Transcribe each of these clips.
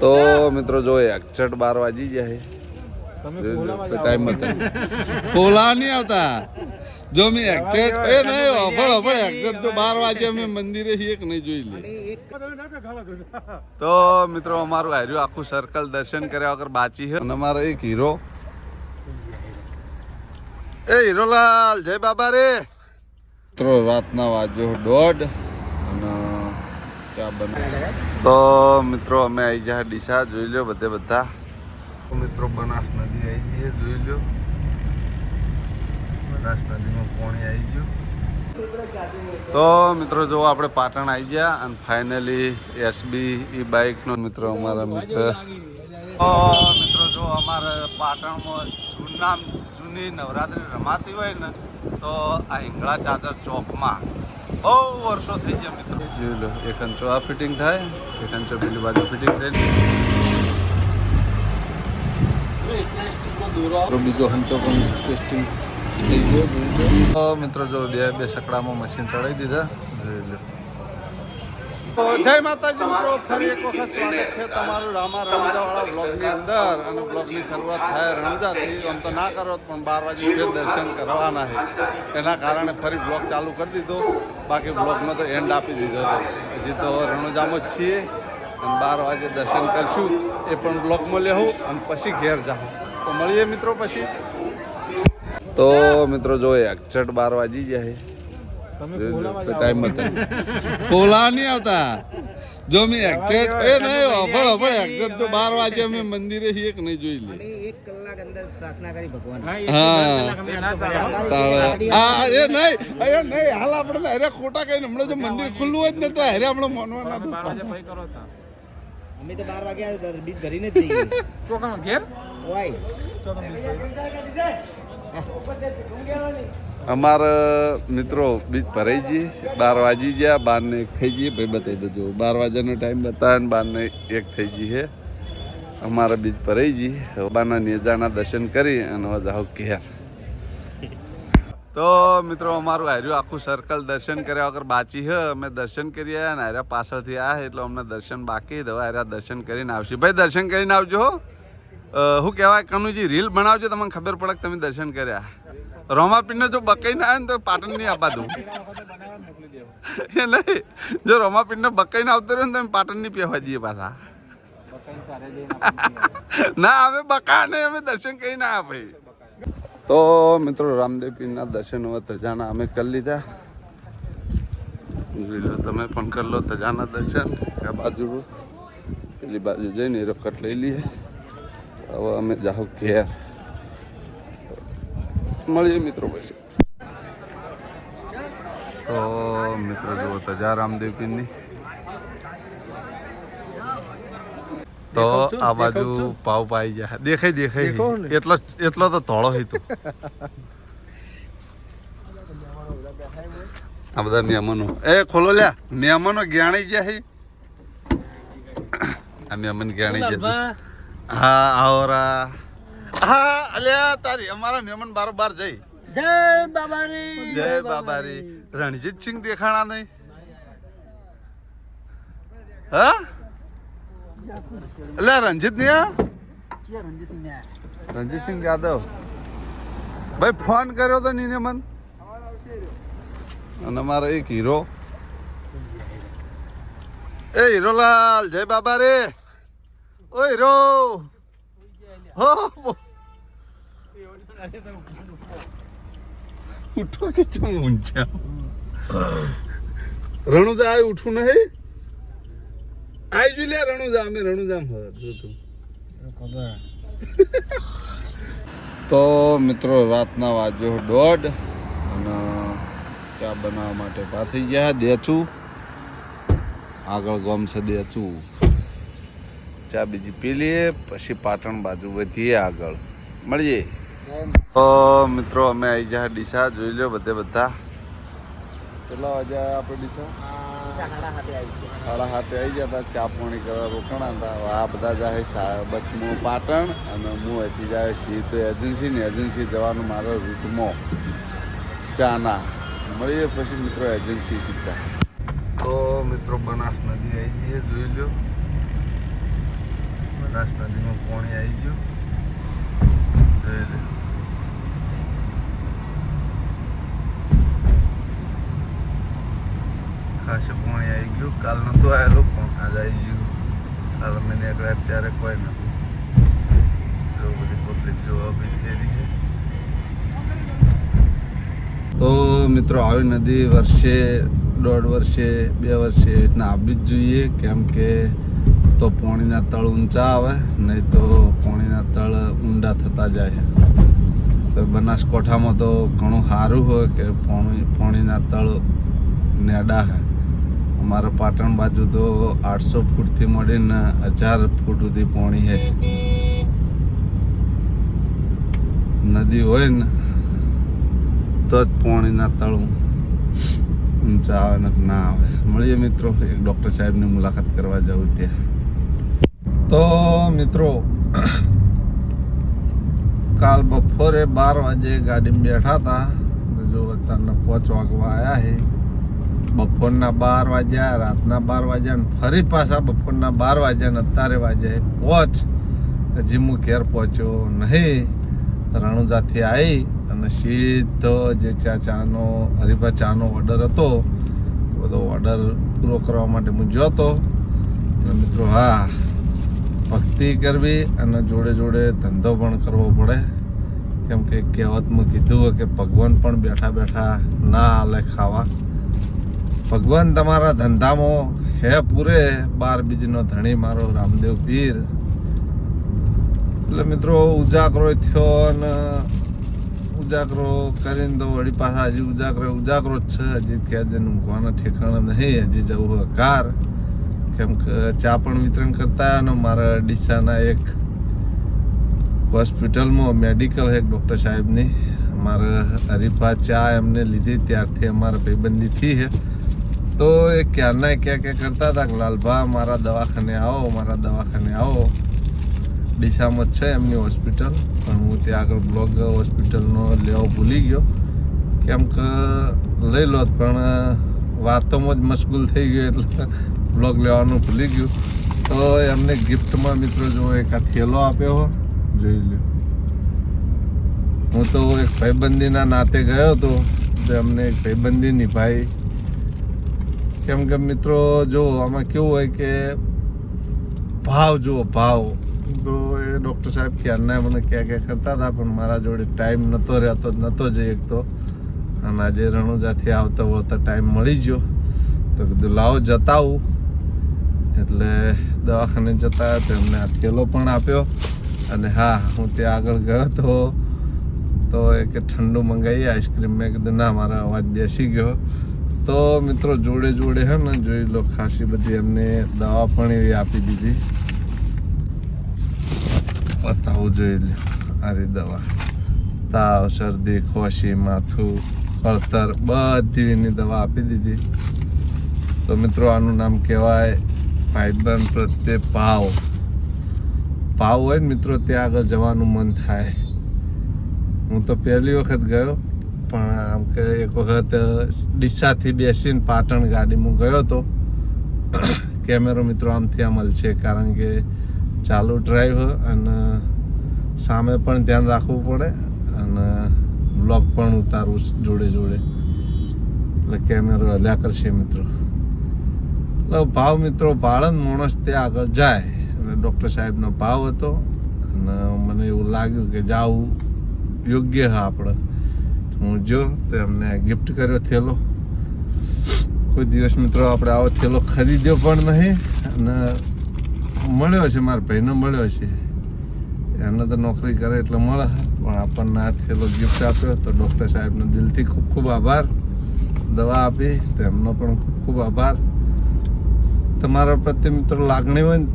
તો મિત્રો જો એક્ઝેક્ટ 12 વાગી જાય ટાઈમ પોલા નહીં આવતા જો મેં એક્ઝેક્ટ એ નહીં અફળ એક્ઝેક્ટ જો 12 વાગે અમે મંદિરે એક નહીં જોઈ લે તો મિત્રો અમારું હાર્યું આખું સર્કલ દર્શન કર્યા વગર બાચી છે અને અમારો એક હીરો એ હીરોલાલ જય બાબા રે મિત્રો રાતના વાગ્યો 1:30 અને ચા બને તો મિત્રો અમે આવી ગયા ડીસા જોઈ લો બધા મિત્રો બનાસ નદી આવી ગઈ જોઈ લો બનાસ નદીમાં પાણી આવી ગયું તો મિત્રો જો આપણે પાટણ આવી ગયા અને ફાઇનલી એસબી ઈ બાઇકનો મિત્રો અમારા મિત્ર મિત્રો જો અમારે પાટણમાં જૂની નવરાત્રી રમાતી હોય ને તો આ હિંગળા ચાચર ચોકમાં બહુ વર્ષો થઈ ગયા મિત્રો જોઈ લો એક અંચો આ ફિટિંગ થાય એક અંચો પેલી બાજુ ફિટિંગ થાય બીજો હંચો પણ ટેસ્ટિંગ થઈ ગયો મિત્રો જો બે સકડામાં મશીન ચડાવી દીધા જય માતાજી મિત્રો ફરી એક વખત સ્વાગત છે તમારું રામા રણુજાવાળા બ્લોગની અંદર અને બ્લોગની શરૂઆત થાય રણુજાથી આમ તો ના કરો પણ 12 વાગે દર્શન કરવાના છે એના કારણે ફરી બ્લોગ ચાલુ કરી દીધો બાકી બ્લોગમાં તો એન્ડ આપી દીધો હતો હજી તો રણુજામાં જ છીએ અને 12 વાગે દર્શન કરશું એ પણ બ્લોગમાં લેવું અને પછી ઘેર જાઉં તો મળીએ મિત્રો પછી તો મિત્રો જો એક્ઝેક્ટ 12 વાગી જાય ટાઈમ પોલા નહીં આવતા જો મેં એક્ઝેક્ટ એ નહીં અફળ એક્ઝેક્ટ જો 12 વાગે અમે મંદિરે એક નહીં જોઈ લે 1 કલાક અંદર પ્રાર્થના કરી ભગવાન હા એ નહીં હાલ આપણે અરે ખોટા કઈ હમણાં જો મંદિર ખુલ્લું હોય જ ને તો અરે આપણે માનવાના અમે તો 12 વાગ્યા બીજ ભરીને જ જઈએ ચોકામાં ઘેર ઓય અમારા મિત્રો બીજ ભરાઈ ગઈ 12 વાગી ગયા 12 ને 1 થઈ ગઈ ભાઈ બતાવી દેજો 12 વાગ્યાનો ટાઈમ બતાવે 12 ને 1 થઈ ગઈ છે અમારા બીજ ભરાઈ ગઈ બાના નેજાના દર્શન કરી અને જાઓ ઘેર તો મિત્રો અમારું હાર્યું આખું સર્કલ દર્શન કર્યા વગર બાચી છે અમે દર્શન કરી આવ્યા ને હાર્યા પાછળથી આવ્યા એટલે અમને દર્શન બાકી હવે હાર્યા દર્શન કરીને આવશે ભાઈ દર્શન કરીને આવજો શું કહેવાય કનુજી રીલ બનાવજો તમને ખબર પડે કે તમે દર્શન કર્યા રોમાપીરને જો બકાઈ ના આવે ને તો પાટણ નહીં આપવા દઉં એ નહીં જો રોમાપીરને બકાઈ ના આવતો રહ્યો ને તો પાટણ નહીં પહેવા દઈએ પાછા ના અમે બકા નહીં અમે દર્શન કરી ના આપે તો મિત્રો રામદેવ પીરના દર્શન હવે તજાના અમે કરી લીધા તમે પણ કરી લો તજાના દર્શન આ બાજુ પેલી બાજુ જઈને રકટ લઈ લઈએ હવે અમે જાઓ ઘેર મળીએ મિત્રો પછી તો મિત્રો જુઓ તજા રામદેવ પીરની તો આ બાજુ પાવ પાઈ જાય દેખાય એટલો તો ધોળો હતો આ બધા મહેમાનો એ ખોલો લ્યા મહેમાનો જ્ઞાણી ગયા છે આ મહેમાન જ્ઞાણી ગયા હા આવરા હા અલ્યા તારી અમારા મહેમાન બારોબાર જઈ જય બાબારી રણજીત સિંહ દેખાણા નહીં હા અલ્યા રણજીત નહીં રણજીત સિંહ યાદવ ભાઈ ફોન કર્યો તો નીને મન અને અમારો એક હીરો એ હીરોલાલ જય બાબા રે ઓ હીરો હો ઉઠો કે ચમ ઊંચા રણુજા આવી ઉઠું નહીં આવી જોઈ લે રણુજા અમે રણુજામ હતું તો મિત્રો રાતના વાગ્યો 1:30 અને ચા બનાવવા માટે પાથી ગયા દેચું આગળ ગામ છે દેચું ચા બીજી પી લઈએ પછી પાટણ બાજુ વધીએ આગળ મળીએ તો મિત્રો અમે આવી ગયા ડીસા જોઈ લો બધા કેટલા વાગ્યા આપણે ડીસા 7:30 આવી ગયા હતા ચા પાણી કરવા રોકાણા હતા આ બધા જાય બસમાં પાટણ અને હું અહીંથી જાય સીધો એજન્સી જવાનું મારો રૂટમાં ચાના મળીએ પછી મિત્રો એજન્સી સીધા તો મિત્રો બનાસ નદી આવી ગઈ જોઈ લો બનાસ નદીમાં પાણી આવી ગયું. જોઈ લે. ખાસું પાણી આવી ગયું. કાલ નતું આવેલું પણ આજ આવી ગયું. કાલ અમે નીકળ્યા અત્યારે કોઈ નથી. જો બધી પબ્લિક જોવા બી થઈ રહી છે. તો મિત્રો આવી નદી વર્ષે 1.5 વર્ષે 2 વર્ષે એ રીતના આવવી જ જોઈએ, કેમ કે તો પાણીના તળ ઊંચા આવે, નહીં તો પાણીના તળ ઊંડા થતા જાય. તો બનાસકાંઠામાં તો ઘણું સારું હોય કે પાણીના તળ નેડા છે. અમારા પાટણ બાજુ તો 800 ફૂટથી મળીને 1000 ફૂટ સુધી પાણી છે. નદી હોય ને તો જ પાણીના તળ ઊંચા આવે ને ના આવે. મળીએ મિત્રો, એક ડૉક્ટર સાહેબની મુલાકાત કરવા જવું ત્યાં. તો મિત્રો કાલ બપોરે 12 વાગે ગાડીમાં બેઠા હતા. જો અત્યારના 5 વાગવા આવ્યા છે. બપોરના 12 વાગ્યા, રાતના 12 વાગ્યા ને ફરી પાછા બપોરના 12 વાગ્યા ને અત્યારે વાગ્યા 5. હજી હું ઘેર પહોંચ્યો નહીં. રણુજાથી આવી અને સીધો જે ચાનો હરીફા ચાનો ઓર્ડર હતો બધો ઓર્ડર પૂરો કરવા માટે હું ગયો હતો. અને મિત્રો હા, ભક્તિ કરવી અને જોડે જોડે ધંધો પણ કરવો પડે, કેમ કે કહેવતમાં કીધું હોય કે ભગવાન પણ બેઠા બેઠા ના હાલે ખાવા. ભગવાન તમારા ધંધામાં હે પૂરે, 12 બીજનો ધણી મારો રામદેવ પીર. એટલે મિત્રો ઉજાગરો થયો અને ઉજાગરો કરીને તો વળી પાછા હજી ઉજાગરો જ છે. હજી ક્યાં જઈને ઊંઘવાના ઠેકાણા નહીં. હજી જવું હોય કાર, કેમ કે ચા પણ વિતરણ કરતા અને મારા ડીસાના એક હોસ્પિટલમાં મેડિકલ એક ડૉક્ટર સાહેબની અમારા હરીફા ચા એમને લીધી ત્યારથી અમારા ભાઈબંધી થઈ છે. તો એ ક્યારના ક્યાં કરતા હતા કે લાલભા મારા દવાખાને આવો. ડીસામાં જ છે એમની હોસ્પિટલ, પણ હું ત્યાં આગળ બ્લોગ હોસ્પિટલનો લેવો ભૂલી ગયો, કેમ કે લઈ લો પણ વાતોમાં જ મશગુલ થઈ ગયો એટલે બ્લોગ લેવાનું ભૂલી ગયું. તો એમને ગિફ્ટમાં મિત્રો જો એક આ થેલો આપ્યો, જોઈ લો. હું તો એક ભાઈબંધીના નાતે ગયો હતો, તો એમને એક ભાઈબંધી નિભાઈ. કેમ કે મિત્રો જો આમાં કેવું હોય કે ભાવ જુઓ, ભાવ તો એ ડૉક્ટર સાહેબ ક્યારના મને ક્યાં કરતા હતા, પણ મારા જોડે ટાઈમ નહોતો જઈ એક તો. અને આજે રણુજાથી આવતા વળતા ટાઈમ મળી ગયો, તો કીધું લાવો જતા આવું. એટલે દવાખાને જતા તો એમને આ થેલો પણ આપ્યો. અને હા, હું ત્યાં આગળ ગયો તો એ કે ઠંડુ મંગાવી આઈસ્ક્રીમ. મેં કીધું ના, મારા અવાજ બેસી ગયો. તો મિત્રો જોડે જોડે હે ને જોઈ લો, ખાસી બધી એમને દવા પણ એવી આપી દીધી. બતાવું, જોઈ લો. આરી દવા તાવ, શરદી, ખોશી, માથું, કળતર બધી એની દવા આપી દીધી. તો મિત્રો આનું નામ કહેવાય ભાઈબંધ પ્રત્યે ભાવ. હોય ને મિત્રો, ત્યાં આગળ જવાનું મન થાય. હું તો પહેલી વખત ગયો, પણ આમ કે એક વખત ડીસાથી બેસીને પાટણ ગાડીમાં ગયો હતો. કેમેરો મિત્રો આમથી આમ છે, કારણ કે ચાલુ ડ્રાઈવ અને સામે પણ ધ્યાન રાખવું પડે અને બ્લોગ પણ ઉતારવું જોડે જોડે, એટલે કેમેરો હલ્યા કરશે મિત્રો. એટલે ભાવ મિત્રો, ભાળન માણસ ત્યાં આગળ જાય. અને ડૉક્ટર સાહેબનો ભાવ હતો અને મને એવું લાગ્યું કે જાવું યોગ્ય હા આપણે. હું જો તો એમને ગિફ્ટ કર્યો થેલો. કોઈ દિવસ મિત્રો આપણે આવો થેલો ખરીદ્યો પણ નહીં, અને મળ્યો છે મારા ભાઈને મળ્યો છે. એમને તો નોકરી કરે એટલે મળે, પણ આપણને આ થેલો ગિફ્ટ આપ્યો. તો ડૉક્ટર સાહેબનો દિલથી ખૂબ ખૂબ આભાર. દવા આપી તો એમનો પણ ખૂબ ખૂબ આભાર. તમારા પ્રત્યે મિત્રો લાગણી હોય ને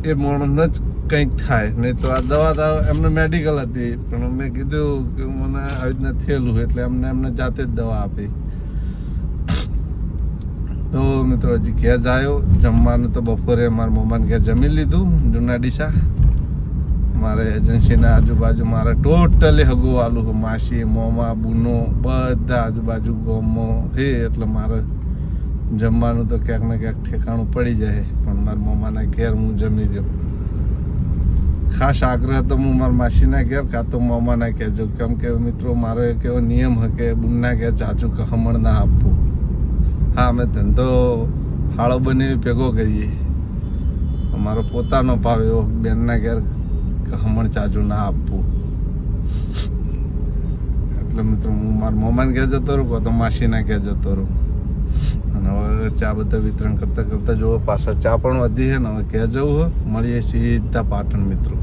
એ માણસને જ કંઈક થાય, નહીં તો આ દવા તો એમને મેડિકલ હતી, પણ મેં કીધું કે મને આવી રીતના થયેલું એટલે એમને જાતે જ દવા આપી. તો મિત્રો હજી ઘેર આવ્યો. જમવાનું તો બપોરે મારા મમ્માને ઘેર જમી લીધું જૂના ડીસા. મારે એજન્સીના આજુબાજુ મારે ટોટલી હગુવાલું, માસી, મોમા, બુનો બધા આજુબાજુ ગામમાં હે, એટલે મારે જમવાનું તો ક્યાંક ને ક્યાંક ઠેકાણું પડી જાય. પણ મારા મમ્માના ઘેર હું જમી રહ્યો. ખાસ આગ્રહ તો હું મારા માસીના ઘેર કાં તો મામાના કહેજો, કેમ કે મિત્રો મારો એક એવો નિયમ હોય કે બુનના ઘેર જાજુ કહમણ ના આપવું. હા, અમે ધંધો હાળો બનાવી ભેગો કરીએ, અમારો પોતાનો ભાવ એવો બેનના ઘેર કહમણ ચાજુ ના આપવું. એટલે મિત્રો હું મારા મામાને ઘેર જતો રહું કાં તો માસીના ઘેર જતો રહું. અને હવે ચા બધા વિતરણ કરતાં કરતાં જુઓ પાછળ ચા પણ વધી છે ને હવે ક્યાં જવું હોય મળીએ સીધા પાટણ મિત્રો.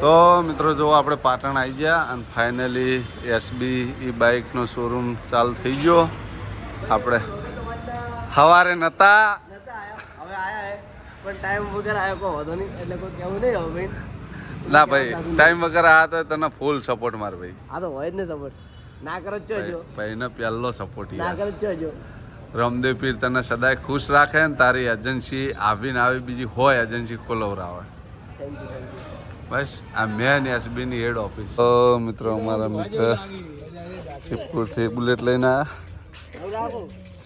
તો મિત્રો જો આપણે પાટણ આવી ગયા અને ફાઇનલી એસબી ઈ બાઇકનો શોરૂમ ચાલુ થઈ ગયો. આપણે સવારે નહોતા હવે આયા હે પણ ટાઈમ વગર આયો કોઈ વધો નહીં એટલે કોઈ કેવું નહીં હવે ભાઈ. ના ભાઈ, ટાઈમ વગર આવ્યા તો તને ફૂલ સપોર્ટ માર ભાઈ. આ તો હોય જ ને સપોર્ટ ના કરો જ જો ભાઈને પહેલો સપોર્ટ ના કરો જ જો. રામદેવ પીર તને સદાય ખુશ રાખે ને તારી એજન્સી આવીને આવી બીજી હોય એજન્સી ખોલવરાવે. Thank you. બસ આ મેન એસબીની હેડ ઓફિસ. તો મિત્રો અમારા મિત્ર શિવપુરથી બુલેટ લઈને આવ્યા.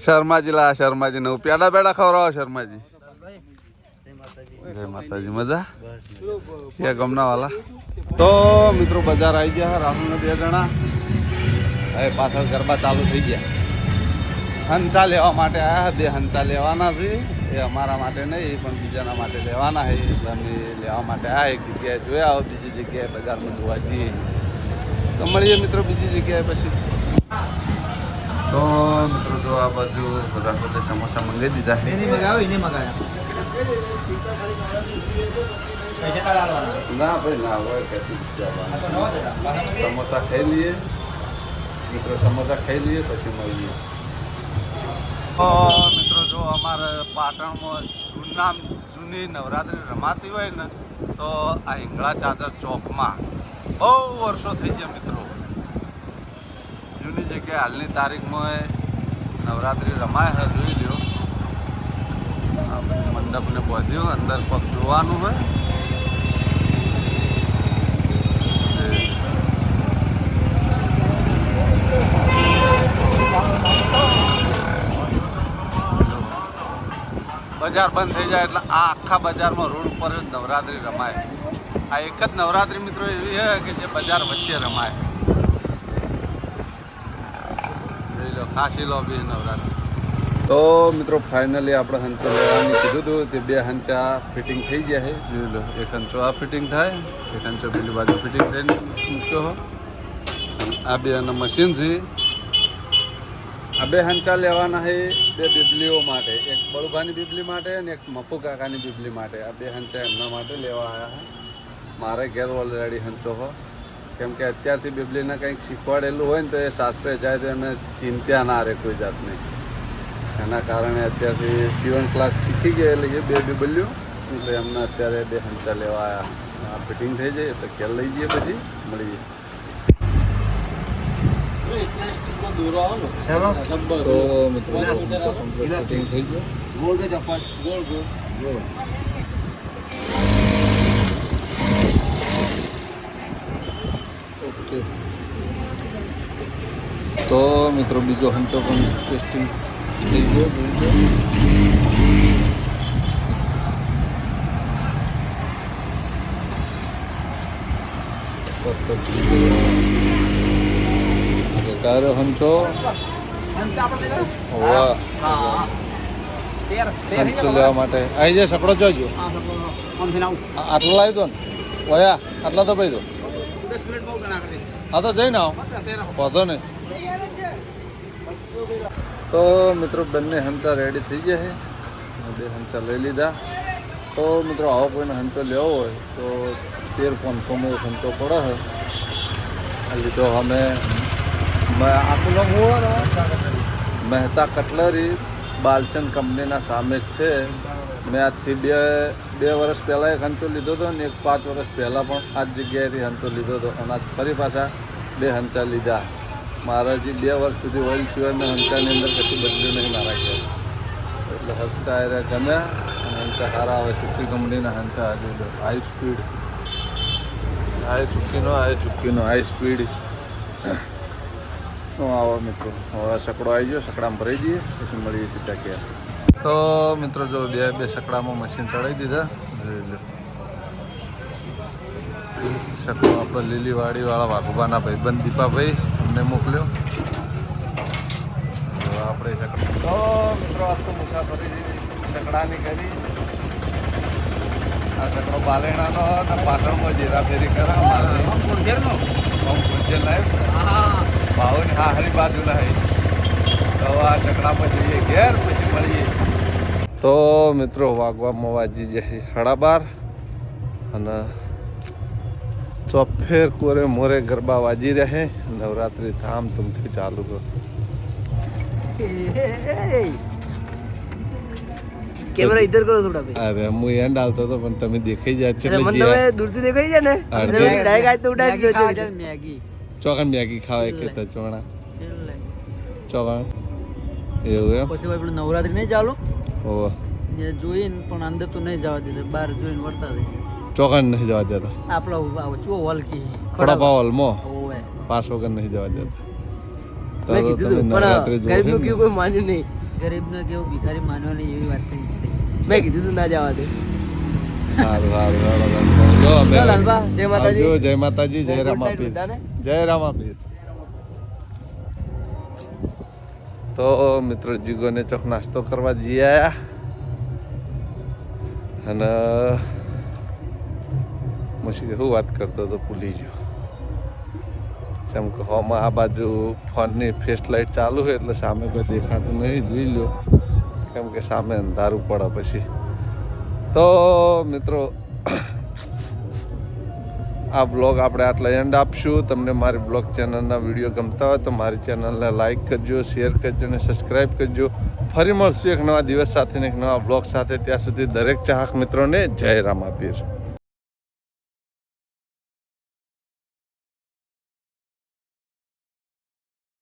શર્માજી લા શર્માજી નવું પેડા બેડા ખવડાવો શર્માજી. જય માતાજી. મજા ક્યાં ગમના વાલા. તો મિત્રો બજાર આવી ગયા રાહુલને 2 જણા. હવે પાછળ ગરબા ચાલુ થઈ ગયા. હંચા લેવા માટે આવ્યા. 2 હંચા લેવાના છે. એ અમારા માટે નહીં પણ બીજાના માટે લેવાના છે એટલે અમે લેવા માટે આવ્યા. એક જગ્યાએ જોયા આવો, બીજી જગ્યાએ બજારમાં જોવા જઈએ તો મળીએ મિત્રો બીજી જગ્યાએ પછી. તો મિત્રો જો આ બાજુ બધા બધા સમોસા મંગાવી દીધા છે. ના ભાઈ ના હોય કે સમોસા ખાઈ લઈએ મિત્રો, સમોસા ખાઈ લઈએ પછી મળીએ. મિત્રો જો અમારે પાટણમાં જૂની નવરાત્રિ રમાતી હોય ને તો આ હિંગળા ચાદર ચોકમાં બહુ વર્ષો થઈ ગયા મિત્રો. જૂની જગ્યાએ હાલની તારીખમાં નવરાત્રિ રમાય છે, જોઈ લ્યો. મંડપને બાંધ્યું, અંદર પગ જોવાનું હોય. બજાર બંધ થઈ જાય એટલે આ આખા બજારમાં રોડ ઉપર જ નવરાત્રિ રમાય. આ એક જ નવરાત્રિ મિત્રો એવી છે કે જે બજાર વચ્ચે રમાય. જોઈ લો, ખાસી લો બી નવરાત્રિ. તો મિત્રો ફાઇનલી આપણે હંચો લેવાની કીધું હતું તે 2 હંચા ફિટિંગ થઈ ગયા છે. જોઈ લો, એક હંચો આ ફિટિંગ થાય, એક હંચો પેલી બાજુ ફિટિંગ થઈને મૂક્યો હો. આ 2 મશીન છે. આ 2 હંચા લેવાના છે 2 બીબલીઓ માટે, એક બળુભાની બીબલી માટે અને એક મપ્પુ કાકાની બીબલી માટે. આ 2 હંચા એમના માટે લેવા આવ્યા છે. મારે ઘેર ઓલરેડી હંચો હો, કેમ કે અત્યારથી બીબલીને કંઈક શીખવાડેલું હોય ને તો એ સાસરે જાય તો એને ચિંતા ના રહે કોઈ જાતની. એના કારણે અત્યારથી સીવણ ક્લાસ શીખી ગયેલી છે 2 બીબલીઓ, એટલે એમને અત્યારે 2 હંચા લેવા આવ્યા. આ ફિટિંગ થઈ જાય એટલે ઘેર લઈ જઈએ પછી મળીએ. તો મિત્રો ફિટિંગ થઈ ગયો. ગોળ કે ચપ્પલ ગોળ ગોળ ગોળ. ઓકે. તો મિત્રો બીજો હંચો પણ ટેસ્ટિંગ થઈ ગયો. તારે હંચો હંચો લેવા માટે આવી જાય. સકડો જોજો, આટલા લાવી દો ને વયા, આટલા તો ભાઈ દો. હા તો જઈને આવો, વાંધો નહીં. તો મિત્રો બંને હંચા રેડી થઈ ગયા છે. 2 હંચા લઈ લીધા. તો મિત્રો આવો કોઈને હંચો લેવો હોય તો 13,500 એક હંચો પડે છે. લીધો અમે આખું નામ હોય મહેતા કટલરી બાલચંદ કંપનીના સામે જ છે. મેં આજથી બે વર્ષ પહેલાં એક હંચો લીધો હતો ને 5 વર્ષ પહેલાં પણ આ જ જગ્યાએથી હંચો લીધો હતો અને આજ ફરી પાછા 2 હંચા લીધા. મારા જે 2 વર્ષ સુધી ઓઇલ સિવાય મેં હંચાની અંદર કશું બદલ્યું નહીં મારા ઘેર. એટલે હંચા એ ગમ્યા અને હંચા સારા આવે. ચૂક્કી કંપનીના હંચા લીધો. હાઈ સ્પીડ, ચૂક્કીનો હાઈ સ્પીડ. આવો મિત્રો, હવે સકડો આવી ગયો, સકડામાં ભરાઈ જઈએ પછી મળીએ સીધા ક્યાં. તો મિત્રો જો 2 સકડામાં મશીન ચડાવી દીધા. શકો આપણે લીલીવાડીવાળા વાઘુબાના ભાઈબંધ દીપાભાઈ અમને મોકલ્યો. તો આપણે તો મિત્રો આજ તો મુસાફરી સકડાની કરી. આ સકડો બાલેણાનો અને પાટણમાં જીરાફેરી કરા મારે ભાવની હારી બાજુ લાવી. તો આ સકડામાં જઈએ ઘેર પછી મળીએ. તો મિત્રો વાગવામાં વાજી જાય 12:30 અને ચોફેર કોરે મોરે ગરબા વાજી રહે. નવરાત્રી ધામધૂમથી ચાલુ કરો. કેમેરા ઇધર કરો થોડા ભાઈ. અરે હું એન્ડ આવતો હતો પણ તમે દેખાઈ જાય એટલે એટલે મને તમે દૂરથી દેખાઈ જાય ને એટલે મેં ડાયરેક્ટ આજ તો ઉડાડી દીધો છે. મેગી ચોકન મેગી ખાવાય કે તો ચોણા ચોકન એવું એમ. પછી આપણે નવરાત્રી નહીં ચાલુ ઓ જે જોઈને પણ અંદર તો નહીં જવા દીધા, બહાર જોઈને વળતા થઈ. ચોકન નહીં જવા દેતા. આપણા ચો વલકી ખડા પાવલ મો ઓવે પાસ વગર નહીં જવા દેતા. તો મેં કીધું તમે હતું, નવરાત્રી પણ ગરીબનું જોઈ કયું કોઈ માન્યું નહીં. ગરીબને કેવું ભિખારી માનવાની એવી વાત થઈ. મેં કીધું તું ના જવા દે. સારું સારું જો અમે ચાલ લાલબા, જય માતાજી. આવજો, જય માતાજી, જય Good night રામાપીર, બધાને. જય રામાપીર. તો મિત્રો જીગોને ચોક નાસ્તો કરવા જઈ આયા અને મુશ્કેલ શું વાત કરતો તો ભૂલી ગયો. જેમ કે હોમાં આ બાજુ ફોનની ફેસ લાઇટ ચાલુ હોય એટલે સામે કોઈ દેખાતું નહીં, જોઈ લો કેમ કે સામે અંધારું પડે પછી. તો મિત્રો આ બ્લોગ આપણે આટલા એન્ડ આપશું. તમને મારી બ્લોગ ચેનલના વિડીયો ગમતા હોય તો મારી ચેનલને લાઈક કરજો, શેર કરજો અને સબસ્ક્રાઈબ કરજો. ફરી મળશું એક નવા દિવસ સાથે ને એક નવા બ્લોગ સાથે. ત્યાં સુધી દરેક ચાહક મિત્રોને જય રામાપીર.